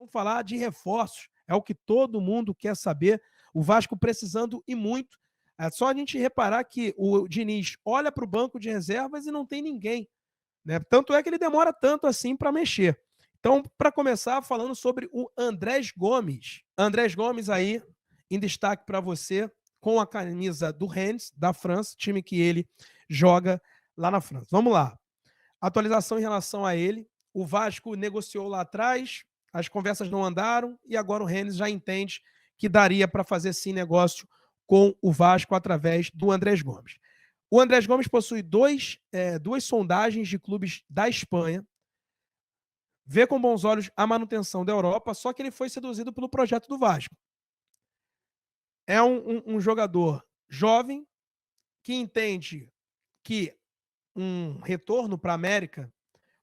vamos falar de reforços. É o que todo mundo quer saber. O Vasco precisando e muito. É só a gente reparar que o Diniz olha para o banco de reservas e não tem ninguém, né? Tanto é que ele demora tanto assim para mexer. Então, para começar, falando sobre o Andrés Gomes. Andrés Gomes aí, em destaque para você, com a camisa do Rennes, da França, time que ele joga lá na França. Vamos lá. Atualização em relação a ele. O Vasco negociou lá atrás, as conversas não andaram e agora o Rennes já entende que daria para fazer sim negócio com o Vasco através do Andrés Gomes. O Andrés Gomes possui duas sondagens de clubes da Espanha, vê com bons olhos a manutenção da Europa, só que ele foi seduzido pelo projeto do Vasco. É um jogador jovem que entende que um retorno para a América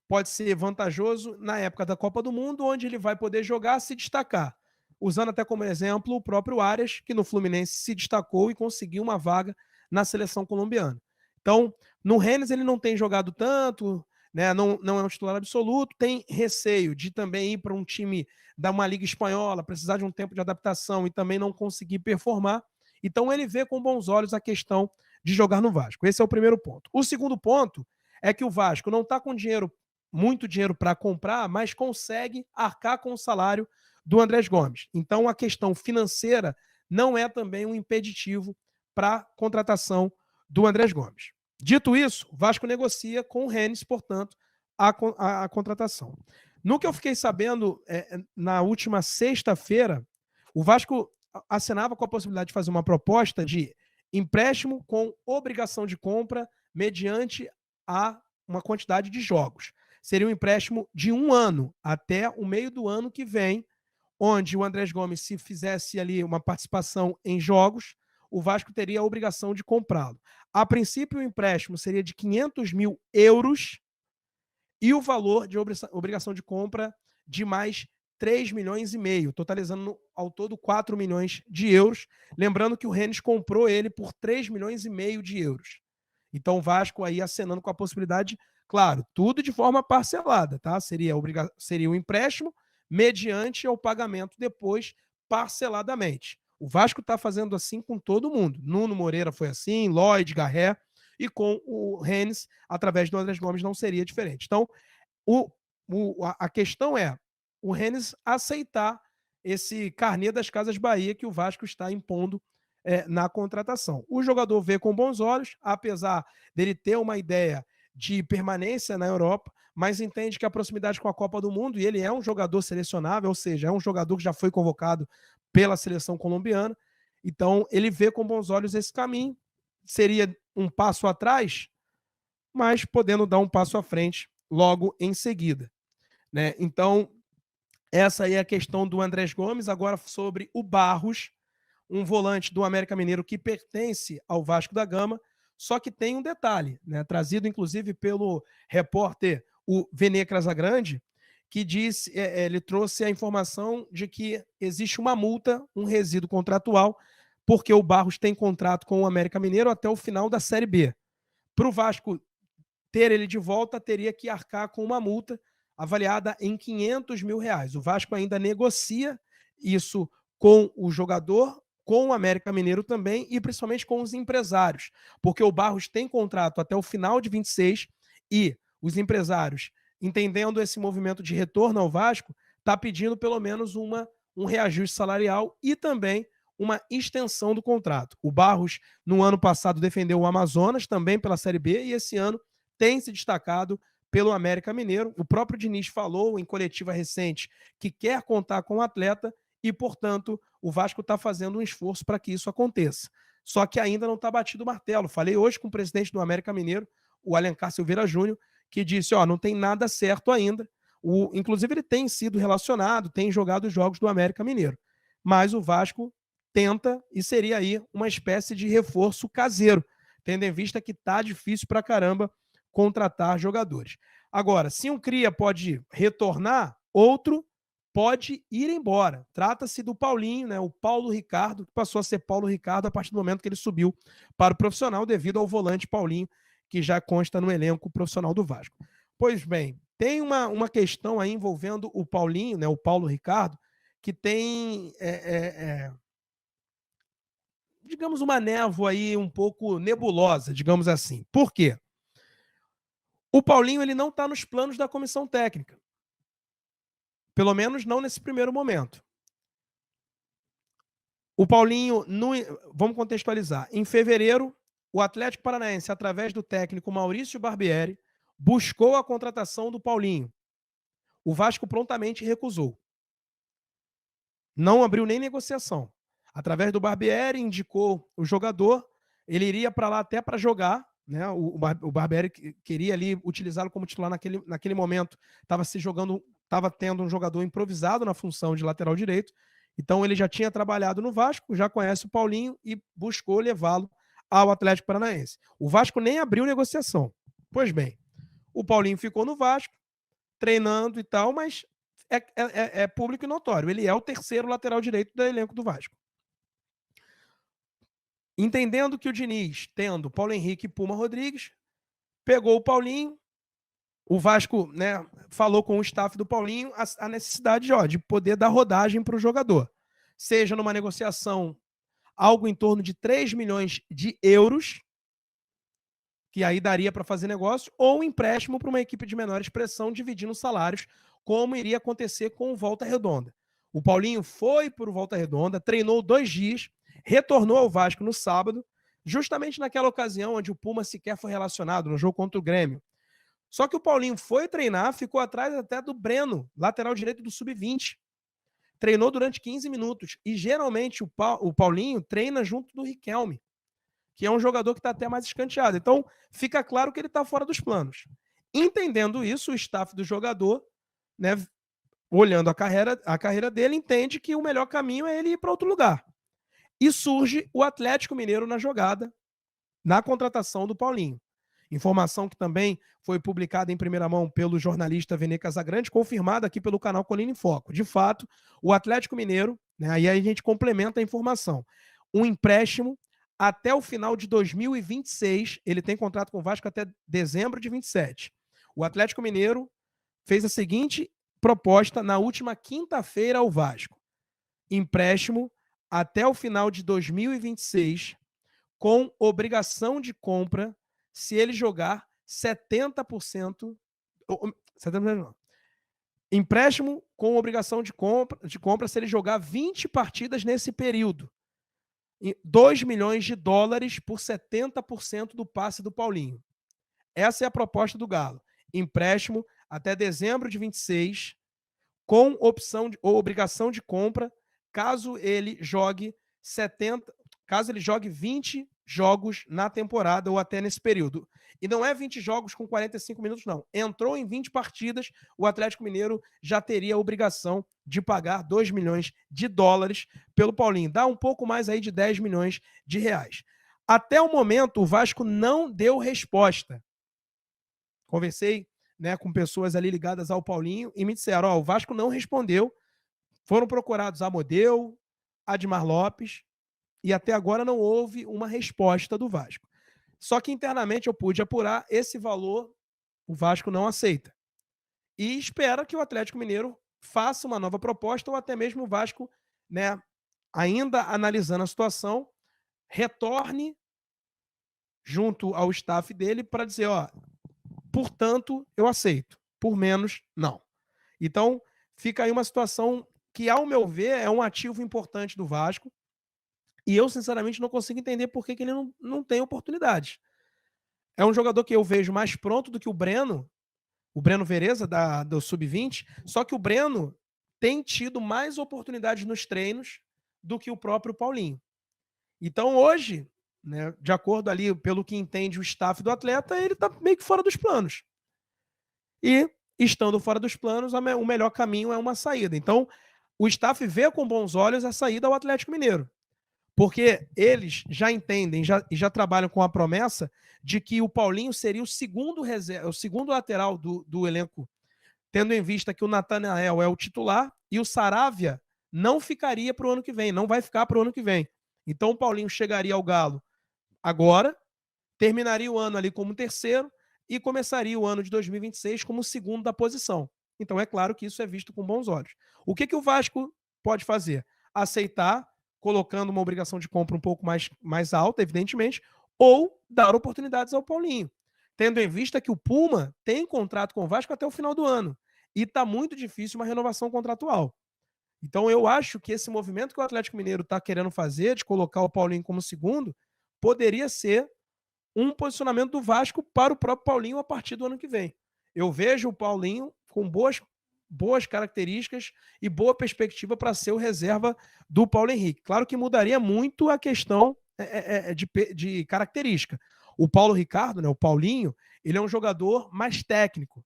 pode ser vantajoso na época da Copa do Mundo, onde ele vai poder jogar, se destacar. Usando até como exemplo o próprio Arias, que no Fluminense se destacou e conseguiu uma vaga na seleção colombiana. Então, no Rennes ele não tem jogado tanto, né? Não é um titular absoluto, tem receio de também ir para um time da uma liga espanhola, precisar de um tempo de adaptação e também não conseguir performar. Então ele vê com bons olhos a questão de jogar no Vasco. Esse é o primeiro ponto. O segundo ponto é que o Vasco não está com muito dinheiro para comprar, mas consegue arcar com o salário do Andrés Gomes. Então a questão financeira não é também um impeditivo para a contratação do Andrés Gomes. Dito isso, o Vasco negocia com o Rennes, portanto, a contratação. No que eu fiquei sabendo, na última sexta-feira, o Vasco assinava com a possibilidade de fazer uma proposta de empréstimo com obrigação de compra mediante uma quantidade de jogos. Seria um empréstimo de 1 ano até o meio do ano que vem, onde o Andrés Gomes, se fizesse ali uma participação em jogos, o Vasco teria a obrigação de comprá-lo. A princípio, o empréstimo seria de 500 mil euros e o valor de obrigação de compra de mais 3 milhões e meio, totalizando ao todo 4 milhões de euros. Lembrando que o Rennes comprou ele por 3 milhões e meio de euros. Então o Vasco aí acenando com a possibilidade, claro, tudo de forma parcelada, tá? Seria um empréstimo mediante ao pagamento depois parceladamente. O Vasco está fazendo assim com todo mundo. Nuno Moreira foi assim, Lloyd, Garré, e com o Rennes, através do Andrés Gomes, não seria diferente. Então, a questão é o Rennes aceitar esse carnê das Casas Bahia que o Vasco está impondo na contratação. O jogador vê com bons olhos, apesar dele ter uma ideia de permanência na Europa, mas entende que a proximidade com a Copa do Mundo, e ele é um jogador selecionável, ou seja, é um jogador que já foi convocado pela seleção colombiana, então ele vê com bons olhos esse caminho. Seria um passo atrás, mas podendo dar um passo à frente logo em seguida, né? Então, essa aí é a questão do Andrés Gomes. Agora sobre o Barros, um volante do América Mineiro que pertence ao Vasco da Gama, só que tem um detalhe, né? Trazido inclusive pelo repórter o Vene Casagrande, que disse, ele trouxe a informação de que existe uma multa, um resíduo contratual, porque o Barros tem contrato com o América Mineiro até o final da Série B. Para o Vasco ter ele de volta, teria que arcar com uma multa avaliada em 500 mil reais. O Vasco ainda negocia isso com o jogador, com o América Mineiro também e principalmente com os empresários, porque o Barros tem contrato até o final de 26 e os empresários, entendendo esse movimento de retorno ao Vasco, está pedindo pelo menos um reajuste salarial e também uma extensão do contrato. O Barros, no ano passado, defendeu o Amazonas, também pela Série B, e esse ano tem se destacado pelo América Mineiro. O próprio Diniz falou em coletiva recente que quer contar com o atleta e, portanto, o Vasco está fazendo um esforço para que isso aconteça. Só que ainda não está batido o martelo. Falei hoje com o presidente do América Mineiro, o Alencar Silveira Júnior, que disse, não tem nada certo ainda. Inclusive, ele tem sido relacionado, tem jogado os jogos do América Mineiro. Mas o Vasco tenta e seria aí uma espécie de reforço caseiro, tendo em vista que está difícil para caramba contratar jogadores. Agora, se um cria pode retornar, outro pode ir embora. Trata-se do Paulinho, né? O Paulo Ricardo, que passou a ser Paulo Ricardo a partir do momento que ele subiu para o profissional, devido ao volante Paulinho, que já consta no elenco profissional do Vasco. Pois bem, Tem uma questão aí envolvendo o Paulinho, né, o Paulo Ricardo, que tem, digamos, uma névoa aí um pouco nebulosa, digamos assim. Por quê? O Paulinho ele não está nos planos da comissão técnica. Pelo menos não nesse primeiro momento. O Paulinho, vamos contextualizar. Em fevereiro, o Atlético Paranaense, através do técnico Maurício Barbieri, buscou a contratação do Paulinho. O Vasco prontamente recusou. Não abriu nem negociação. Através do Barbieri, indicou o jogador. Ele iria para lá até para jogar. Né? O Barbieri queria ali utilizá-lo como titular naquele momento. Estava tendo um jogador improvisado na função de lateral direito. Então ele já tinha trabalhado no Vasco, já conhece o Paulinho e buscou levá-lo ao Atlético Paranaense. O Vasco nem abriu negociação. Pois bem, o Paulinho ficou no Vasco, treinando e tal, mas é público e notório. Ele é o terceiro lateral direito do elenco do Vasco. Entendendo que o Diniz, tendo Paulo Henrique e Puma Rodrigues, pegou o Paulinho, o Vasco, né, falou com o staff do Paulinho a necessidade de poder dar rodagem para o jogador. Seja numa negociação algo em torno de 3 milhões de euros, que aí daria para fazer negócio, ou um empréstimo para uma equipe de menor expressão, dividindo salários, como iria acontecer com o Volta Redonda. O Paulinho foi para o Volta Redonda, treinou 2 dias, retornou ao Vasco no sábado, justamente naquela ocasião onde o Puma sequer foi relacionado, no jogo contra o Grêmio. Só que o Paulinho foi treinar, ficou atrás até do Breno, lateral direito do Sub-20. Treinou durante 15 minutos. E geralmente o Paulinho treina junto do Riquelme, que é um jogador que está até mais escanteado. Então, fica claro que ele está fora dos planos. Entendendo isso, o staff do jogador, né, olhando a carreira dele, entende que o melhor caminho é ele ir para outro lugar. E surge o Atlético Mineiro na jogada, na contratação do Paulinho. Informação que também foi publicada em primeira mão pelo jornalista Vene Casagrande, confirmada aqui pelo canal Colina em Foco. De fato, o Atlético Mineiro, né, aí a gente complementa a informação, um empréstimo até o final de 2026, ele tem contrato com o Vasco até dezembro de 27. O Atlético Mineiro fez a seguinte proposta na última quinta-feira ao Vasco. Empréstimo até o final de 2026, com obrigação de compra se ele jogar 70%. 70% não. Empréstimo com obrigação de compra se ele jogar 20 partidas nesse período. 2 milhões de dólares por 70% do passe do Paulinho. Essa é a proposta do Galo. Empréstimo até dezembro de 26, com opção ou obrigação de compra, caso ele jogue 20 jogos na temporada ou até nesse período. E não é 20 jogos com 45 minutos, não. Entrou em 20 partidas, o Atlético Mineiro já teria a obrigação de pagar 2 milhões de dólares pelo Paulinho. Dá um pouco mais aí de 10 milhões de reais. Até o momento, o Vasco não deu resposta. Conversei, né, com pessoas ali ligadas ao Paulinho e me disseram, o Vasco não respondeu. Foram procurados Amodeu, Admar Lopes, e até agora não houve uma resposta do Vasco. Só que internamente eu pude apurar, esse valor o Vasco não aceita. E espera que o Atlético Mineiro faça uma nova proposta, ou até mesmo o Vasco, né, ainda analisando a situação, retorne junto ao staff dele para dizer, portanto, eu aceito. Por menos, não. Então, fica aí uma situação que, ao meu ver, é um ativo importante do Vasco. E eu, sinceramente, não consigo entender por que ele não tem oportunidades. É um jogador que eu vejo mais pronto do que o Breno Vereza, do Sub-20, só que o Breno tem tido mais oportunidades nos treinos do que o próprio Paulinho. Então, hoje, né, de acordo ali, pelo que entende o staff do atleta, ele está meio que fora dos planos. E, estando fora dos planos, o melhor caminho é uma saída. Então, o staff vê com bons olhos a saída ao Atlético Mineiro. Porque eles já entendem e já trabalham com a promessa de que o Paulinho seria o segundo lateral do elenco, tendo em vista que o Natanael é o titular e o Saravia não ficaria para o ano que vem, não vai ficar para o ano que vem. Então o Paulinho chegaria ao Galo agora, terminaria o ano ali como terceiro, e começaria o ano de 2026 como segundo da posição. Então é claro que isso é visto com bons olhos. O que o Vasco pode fazer? Aceitar, colocando uma obrigação de compra um pouco mais alta, evidentemente, ou dar oportunidades ao Paulinho, tendo em vista que o Puma tem contrato com o Vasco até o final do ano e está muito difícil uma renovação contratual. Então eu acho que esse movimento que o Atlético Mineiro está querendo fazer, de colocar o Paulinho como segundo, poderia ser um posicionamento do Vasco para o próprio Paulinho a partir do ano que vem. Eu vejo o Paulinho com boas características e boa perspectiva para ser o reserva do Paulo Henrique. Claro que mudaria muito a questão de característica. O Paulo Ricardo, né, o Paulinho, ele é um jogador mais técnico.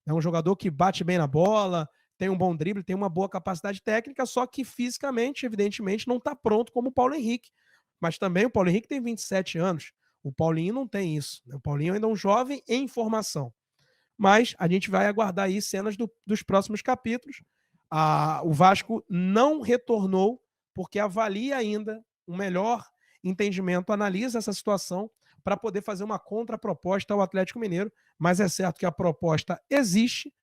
É um jogador que bate bem na bola, tem um bom drible, tem uma boa capacidade técnica, só que fisicamente, evidentemente, não está pronto como o Paulo Henrique. Mas também o Paulo Henrique tem 27 anos. O Paulinho não tem isso. Né? O Paulinho ainda é um jovem em formação. Mas a gente vai aguardar aí cenas dos próximos capítulos. O Vasco não retornou porque avalia ainda um melhor entendimento, analisa essa situação para poder fazer uma contraproposta ao Atlético Mineiro. Mas é certo que a proposta existe.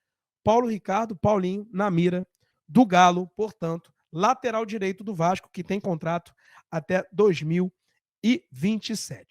Paulo Ricardo, Paulinho, na mira do Galo, portanto, lateral direito do Vasco, que tem contrato até 2027.